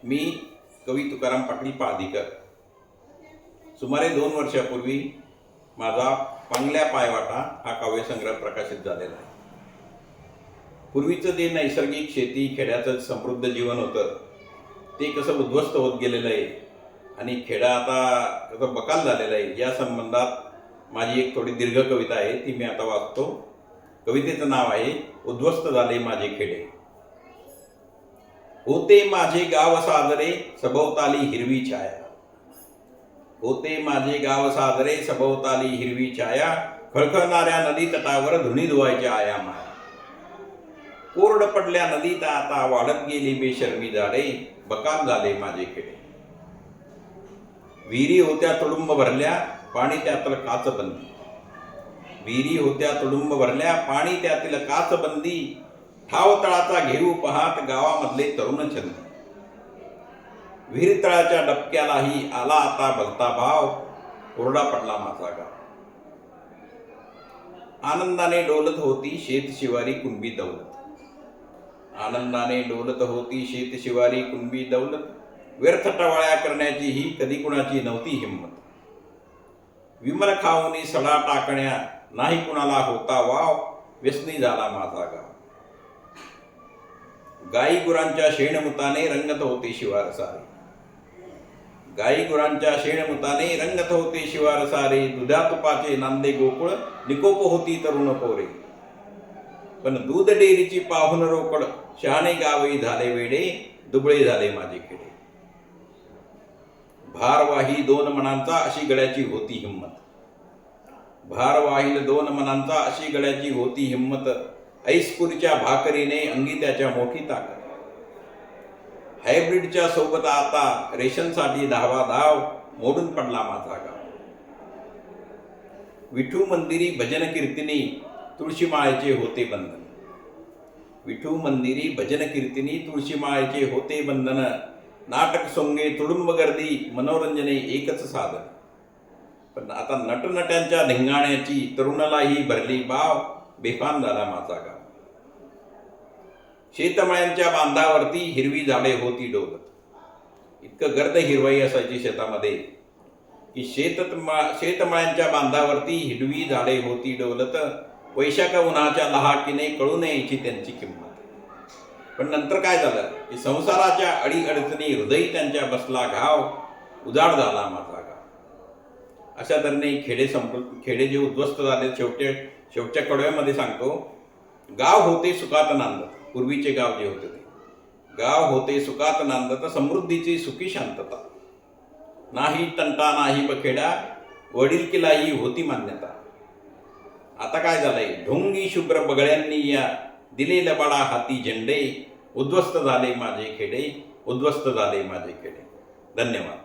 मी कवी तुकाराम पाटील पाहदीकर. सुमारे 2 वर्षापूर्वी माझा पांगल्या पायवाटा हा काव्यसंग्रह प्रकाशित झालेला आहे. पूर्वीचं जे नैसर्गिक शेती खेड्याचं समृद्ध जीवन होतं ते कसं उद्ध्वस्त होत गेलेलं आहे आणि खेडा आता कसं बकाल झालेला आहे, या संबंधात माझी एक थोडी दीर्घ कविता आहे, ती मी आता वाचतो. कवितेचं नाव आहे उद्ध्वस्त झाले माझे खेडे. होते माझे गाव साजरे सभोवताली हिरवी छाया. होते माझे गाव साजरे सभोवताली हिरवी छाया. खळखळणाऱ्या नदी तटावर धुणी धुवायच्या आया माया. कोरड पडल्या नदीत आता वाढत गेली बेशर्मी झाडे. बकाल झाले माझे खेडे. विहिरी होत्या तुडुंब भरल्या पाणी त्यातलं काच बंदी. विहिरी होत्या तुडुंब भरल्या पाणी त्यातील काच बंदी. ठाव तळाचा घेऊ पाहत गावामधले तरुण छंदी. विहीर तळाच्या डबक्यालाही आला आता भलता भाव. कोरडा पडला माझा गाव. आनंदाने डोलत होती शेत शिवारी कुणबी दौलत. आनंदाने डोलत होती शेत शिवारी कुणबी दौलत. व्यर्थ टवाळ्या करण्याची ही कधी कुणाची नव्हती हिंमत. विमल खाऊनी सडा टाकण्या नाही कुणाला होता वाव. व्यसनी झाला माझा गाव. गाई गुरांच्या शेणमुताने रंगत होते शिवार सारे. गाई गुरांच्या शेणमुताने रंगत होते शिवार सारे. दुधा तुपाचे नांदे गोकुळ निकोप होती तरुण पोरे. पण दूध डेअरीची पाहुन रोकड शहाणे गावही झाले वेडे. दुबळे झाले माझे खेडे. भारवाही 2 मनांचा अशी गळ्याची होती हिंमत. भारवाहील 2 मनांचा अशी गळ्याची होती हिंमत. ऐसपुरीच्या भाकरीने अंगी त्याच्या मोठी ताकद. हायब्रिडच्या सोबत आता रेशनसाठी धावा धाव. मोडून पडला माझा गाव. विठू मंदिरी भजन कीर्तिनी तुळशीमाळेचे होते बंधन. विठू मंदिरी भजन कीर्तिनी तुळशीमाळेचे होते बंधन. नाटक सोंगे तुडुंब गर्दी मनोरंजने एकच साधन. पण आता नटनट्यांच्या धिंगाण्याची तरुणालाही भरली बाव. बेफाम झाला माझा गाव. शेतमळ्यांच्या बांधावरती हिरवी झाडे होती डोलत. इतकं गर्द हिरवाई असायची शेतामध्ये की शेतमळ्यांच्या बांधावरती हिरवी झाडे होती डोलत. वैशाख उन्हाच्या लहाकीने कळून यायची त्यांची किंमत. पण नंतर काय झालं की संसाराच्या अडीअडचणी हृदयी त्यांच्या बसला घाव. उजाड झाला माझा गाव. अशा तऱ्हेने खेडे जे उद्ध्वस्त झाले शेवटच्या कडव्यामध्ये सांगतो. गाव होते सुखात नांदत. पूर्वीचे गाव जे होते ते गाव होते सुखात नांदत. समृद्धीची सुखी शांतता. नाही तंटा नाही बखेडा. वडीलकीलाही होती मान्यता. आता काय झालंय ढोंगी शुभ्र बगळ्यांनी या दिले लबाडा हाती झेंडे. उद्ध्वस्त झाले माझे खेडे. उद्ध्वस्त झाले माझे खेडे. धन्यवाद.